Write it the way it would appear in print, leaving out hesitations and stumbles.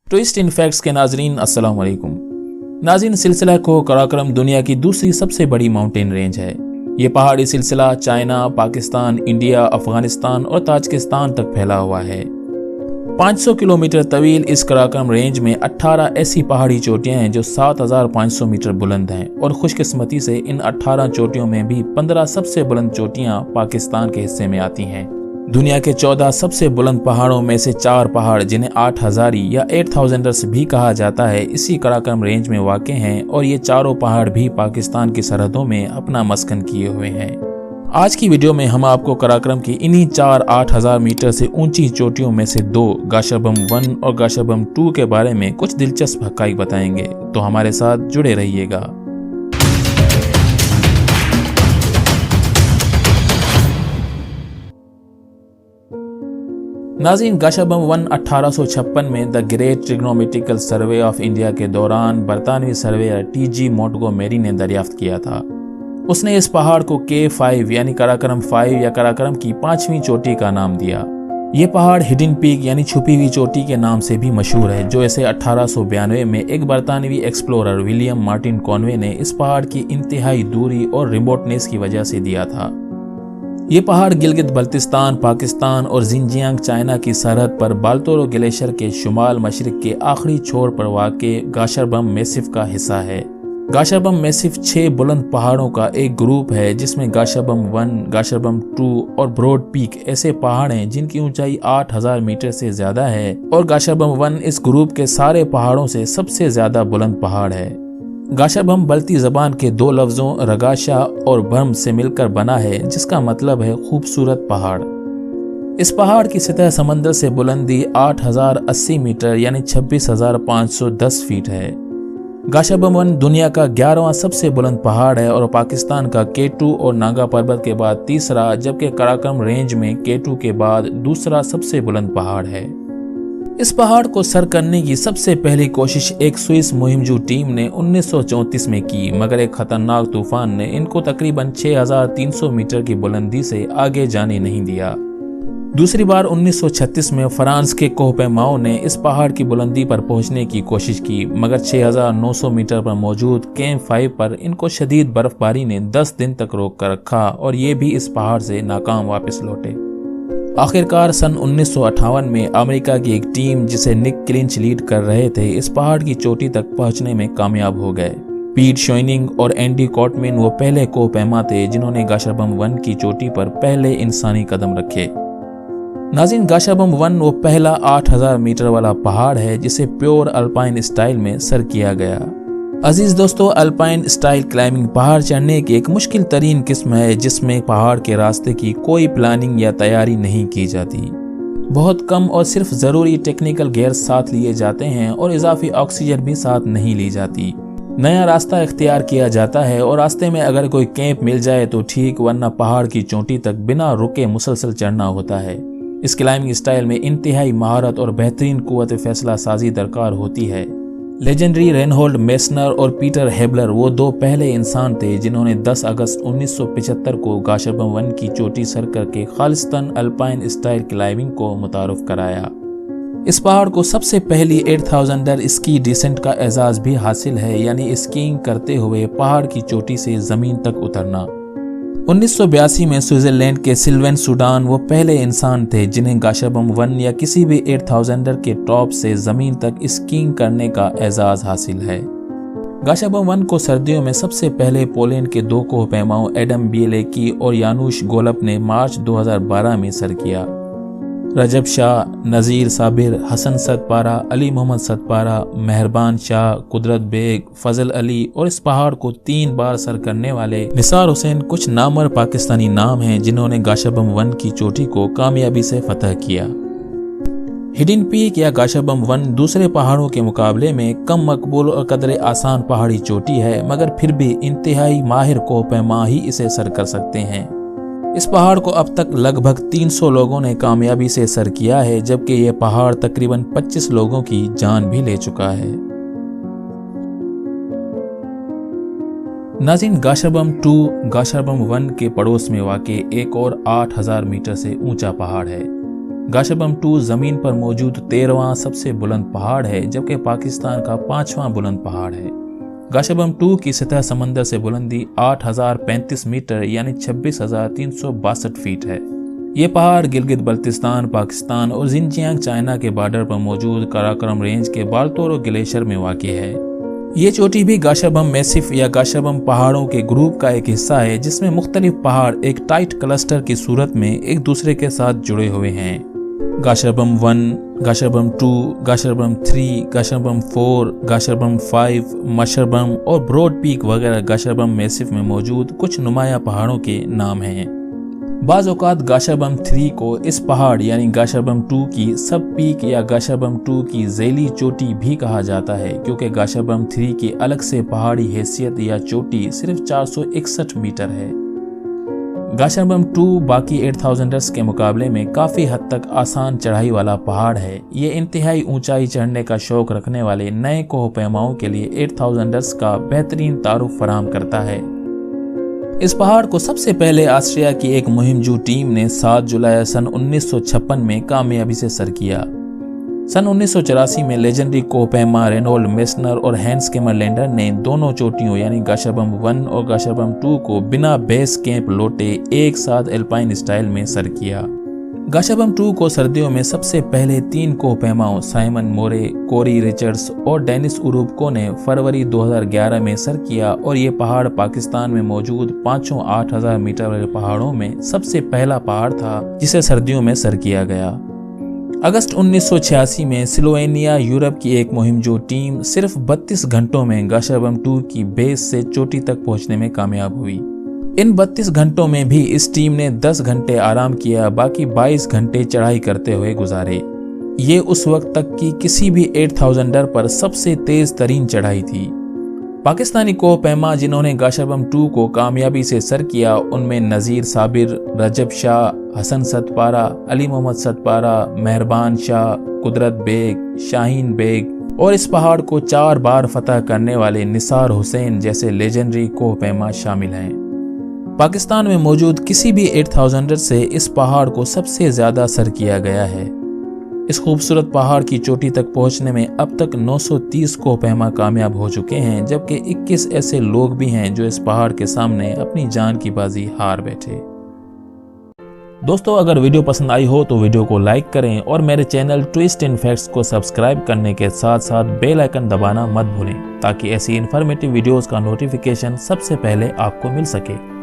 Twist in facts के नाजरीन अस्सलाम वालेकुम। नाज़रीन, सिलसिला को कराकोरम दुनिया की दूसरी सबसे बड़ी माउंटेन रेंज है। ये पहाड़ी सिलसिला चाइना, पाकिस्तान, इंडिया, अफगानिस्तान और ताजिकिस्तान तक फैला हुआ है। 500 किलोमीटर तवील इस कराकोरम रेंज में 18 ऐसी पहाड़ी चोटियां हैं जो 7500 मीटर बुलंद हैं और खुशकिस्मती से इन 18 चोटियों में भी 15 सबसे बुलंद चोटियां पाकिस्तान के हिस्से में आती हैं। दुनिया के 14 सबसे बुलंद पहाड़ों में से 4 पहाड़, जिन्हें 8000 या 8000ers भी कहा जाता है, इसी कराकोरम रेंज में वाक़ हैं और ये चारों पहाड़ भी पाकिस्तान की सरहदों में अपना मस्कन किए हुए हैं। आज की वीडियो में हम आपको कराकोरम की इन्हीं 4 8000 मीटर से ऊंची चोटियों में से 2 गाशरबम 1 और गाशरबम 2 के बारे में कुछ दिलचस्प हक़ाइक़ बताएंगे, तो हमारे साथ जुड़े रहिएगा। नाज़रीन, गाशरबम 1 1856 में the great trigonometrical survey of India के दौरान बरतानवी सर्वेयर टी.जी. मोंटगोमेरी ने दरियाफ्त किया था। उसने इस पहाड़ को K5 यानी कराकोरम 5 या कराकोरम की 5वीं चोटी का नाम दिया। ये पहाड़ हिडन पीक यानी छुपी हुई चोटी के नाम से भी मशहूर है, जो इसे 1892 में एक बरतानवी एक्सप्लोरर विलियम मार्टिन कॉनवे ने इस पहाड़ की इंतहाई दूरी और रिमोटनेस की वजह से दिया था। ये पहाड़ गिलगित बल्तिस्तान पाकिस्तान और जिनजियांग चाइना की सरहद पर बाल्टोरो ग्लेशियर के शुमाल मशरिक के आखिरी छोर पर वाक़े गाशरबम मैसिफ का हिस्सा है। गाशरबम मैसिफ 6 बुलंद पहाड़ों का एक ग्रुप है, जिसमें गाशरबम 1, गाशरबम 2 और ब्रॉड पीक ऐसे पहाड़ हैं जिनकी ऊंचाई 8000 मीटर से ज्यादा है और गाशरबम 1 इस ग्रुप के सारे पहाड़ों से सबसे ज्यादा बुलंद पहाड़ है। गाशरबम बल्ती जबान के 2 लफ्जों रगाशा और बर्म से मिलकर बना है, जिसका मतलब है खूबसूरत पहाड़। इस पहाड़ की सतह समंदर से बुलंदी 8080 मीटर यानी 26510 फीट है। गाशरबम 1 दुनिया का 11वां सबसे बुलंद पहाड़ है और पाकिस्तान का K2 और नागा पर्वत के बाद तीसरा, जबकि कराकोरम रेंज में K2 के बाद दूसरा सबसे बुलंद पहाड़ है। इस पहाड़ को सर करने की सबसे पहली कोशिश एक स्विस मुहिमजू टीम ने 1934 में की, मगर एक खतरनाक तूफान ने इनको तकरीबन 6300 मीटर की बुलंदी से आगे जाने नहीं दिया। दूसरी बार 1936 में फ्रांस के कोहपेमाओ ने इस पहाड़ की बुलंदी पर पहुंचने की कोशिश की, मगर 6900 मीटर पर मौजूद कैंप 5 पर इनको शदीद बर्फबारी ने 10 दिन तक रोक कर रखा और ये भी इस पहाड़ से नाकाम वापस लौटे। आखिरकार सन 1958 में अमेरिका की एक टीम, जिसे निक क्लिंच लीड कर रहे थे, इस पहाड़ की चोटी तक पहुंचने में कामयाब हो गए। पीट शोइनिंग और एंडी कॉटमिन वो पहले कोहपेमा थे जिन्होंने गाशरबम 1 की चोटी पर पहले इंसानी कदम रखे। नाज़रीन, गाशरबम 1 वो पहला 8000 मीटर वाला पहाड़ है जिसे प्योर अल्पाइन स्टाइल में सर किया गया। अजीज दोस्तों, अल्पाइन स्टाइल क्लाइंबिंग पहाड़ चढ़ने की एक मुश्किल तरीन किस्म है, जिसमें पहाड़ के रास्ते की कोई प्लानिंग या तैयारी नहीं की जाती। बहुत कम और सिर्फ ज़रूरी टेक्निकल गियर साथ लिए जाते हैं और इजाफी ऑक्सीजन भी साथ नहीं ली जाती। नया रास्ता इख्तियार किया जाता है और रास्ते में अगर कोई कैंप मिल जाए तो ठीक, वरना पहाड़ की चोटी तक बिना रुके मुसलसल चढ़ना होता है। इस क्लाइंबिंग स्टाइल में इंतहाई महारत और बेहतरीन कुव्वत फैसला साजी दरकार होती है। लेजेंडरी रेनहोल्ड मेसनर और पीटर हेबलर वो 2 पहले इंसान थे जिन्होंने 10 अगस्त 1975 को गाशरबम 1 की चोटी सर करके खालिस्तान अल्पाइन स्टाइल क्लाइंबिंग को मुतारुफ कराया। इस पहाड़ को सबसे पहली 8000er स्की डिसेंट का एजाज भी हासिल है, यानी स्कीइंग करते हुए पहाड़ की चोटी से जमीन तक उतरना। 1982 में स्विट्जरलैंड के सिल्वेन सूडान वो पहले इंसान थे जिन्हें गाशरबम 1 या किसी भी 8000er के टॉप से जमीन तक स्कीइंग करने का एजाज हासिल है। गाशरबम 1 को सर्दियों में सबसे पहले पोलैंड के 2 कोहपेमाओं एडम बिएलेकी और यानुश गोलप ने मार्च 2012 में सर किया। रजब शाह, नज़ीर साबिर, हसन सतपारा, अली मोहम्मद सतपारा, मेहरबान शाह, कुदरत बेग, फजल अली और इस पहाड़ को 3 बार सर करने वाले निसार हुसैन कुछ नामवर पाकिस्तानी नाम हैं जिन्होंने गाशरबम 1 की चोटी को कामयाबी से फतह किया। हिडन पीक या गाशरबम 1 दूसरे पहाड़ों के मुकाबले में कम मकबूल और कदरे आसान पहाड़ी चोटी है, मगर फिर भी इंतहाई माहिर कोहपेमा ही इसे सर कर सकते हैं। इस पहाड़ को अब तक लगभग 300 लोगों ने कामयाबी से सर किया है, जबकि यह पहाड़ तकरीबन 25 लोगों की जान भी ले चुका है। नाज़रीन, गाशरबम 2 गाशरबम 1 के पड़ोस में वाक़े एक और 8000 मीटर से ऊंचा पहाड़ है। गाशबम 2 जमीन पर मौजूद 13वां सबसे बुलंद पहाड़ है, जबकि पाकिस्तान का 5वां बुलंद पहाड़ है। गाशबम 2 की सतह समंदर से बुलंदी 8035 मीटर यानी 26,362 फीट है। ये पहाड़ गिलगित बल्तिस्तान पाकिस्तान और जिनजियांग चाइना के बॉर्डर पर मौजूद काराकोरम रेंज के बाल्तोरो ग्लेशियर में वाक़ है। ये चोटी भी गाशबम मैसिफ या गाशबम पहाड़ों के ग्रुप का एक हिस्सा है, जिसमें मुख्तलिफ पहाड़ एक टाइट क्लस्टर की सूरत में एक दूसरे के साथ जुड़े हुए हैं। गाशबम 1, गाशबम 2, गाशबम 3, गाशबम 4, गाशबम 5, मशरबम और ब्रॉड पीक वगैरह गाशबम मैसिफ में मौजूद कुछ नुमाया पहाड़ों के नाम हैं। बाज़ औक़ात गाशबम 3 को इस पहाड़ यानी गाशबम 2 की सब पीक या गाशबम 2 की ज़ैली चोटी भी कहा जाता है, क्योंकि गाशबम 3 की अलग से पहाड़ी हैसियत या चोटी सिर्फ 461 मीटर है। गाशबम 2 बाकी 8000ers के मुकाबले में काफ़ी हद तक आसान चढ़ाई वाला पहाड़ है। ये इंतहाई ऊंचाई चढ़ने का शौक रखने वाले नए कोह पैमाओं के लिए 8000ers का बेहतरीन तारुफ फराहम करता है। इस पहाड़ को सबसे पहले ऑस्ट्रिया की एक मुहिमजू टीम ने 7 जुलाई सन 1956 में कामयाबी से सर किया। सन 1984 में लेजेंडरी कोहपैमा रेनोल्ड मेसनर और हैंस कैमरलैंडर ने दोनों चोटियों यानी गाशबम 1 और गाशबम 2 को बिना बेस कैंप लौटे एक साथ एल्पाइन स्टाइल में सर किया। गाशबम 2 को सर्दियों में सबसे पहले 3 कोहपैमाओं साइमन मोरे, कोरी रिचर्ड्स और डेनिस उरूबको ने फरवरी 2011 में सर किया और ये पहाड़ पाकिस्तान में मौजूद 5 8000 मीटर वाले पहाड़ों में सबसे पहला पहाड़ था जिसे सर्दियों में सर किया गया। अगस्त 1986 में स्लोवेनिया यूरोप की एक मुहिमजू टीम सिर्फ 32 घंटों में गाशबम 2 की बेस से चोटी तक पहुंचने में कामयाब हुई। इन 32 घंटों में भी इस टीम ने 10 घंटे आराम किया, बाकी 22 घंटे चढ़ाई करते हुए गुजारे। ये उस वक्त तक की किसी भी 8000er पर सबसे तेज तरीन चढ़ाई थी। पाकिस्तानी कोहपैमा जिन्होंने गाशबम 2 को कामयाबी से सर किया उनमें नज़ीर साबिर, रजब शाह, हसन सतपारा, अली मोहम्मद सतपारा, मेहरबान शाह, कुदरत बेग, शाहीन बेग और इस पहाड़ को 4 बार फतह करने वाले निसार हुसैन जैसे लेजेंडरी कोहपैमा शामिल हैं। पाकिस्तान में मौजूद किसी भी 8000er से इस पहाड़ को सबसे ज़्यादा सर किया गया है। इस खूबसूरत पहाड़ की चोटी तक पहुंचने में अब तक 930 कोहपैमा कामयाब हो चुके हैं, जबकि 21 ऐसे लोग भी हैं जो इस पहाड़ के सामने अपनी जान की बाजी हार बैठे। दोस्तों, अगर वीडियो पसंद आई हो तो वीडियो को लाइक करें और मेरे चैनल ट्विस्ट एंड फैक्ट्स को सब्सक्राइब करने के साथ साथ बेल आइकन दबाना मत भूलें, ताकि ऐसी इन्फॉर्मेटिव वीडियोस का नोटिफिकेशन सबसे पहले आपको मिल सके।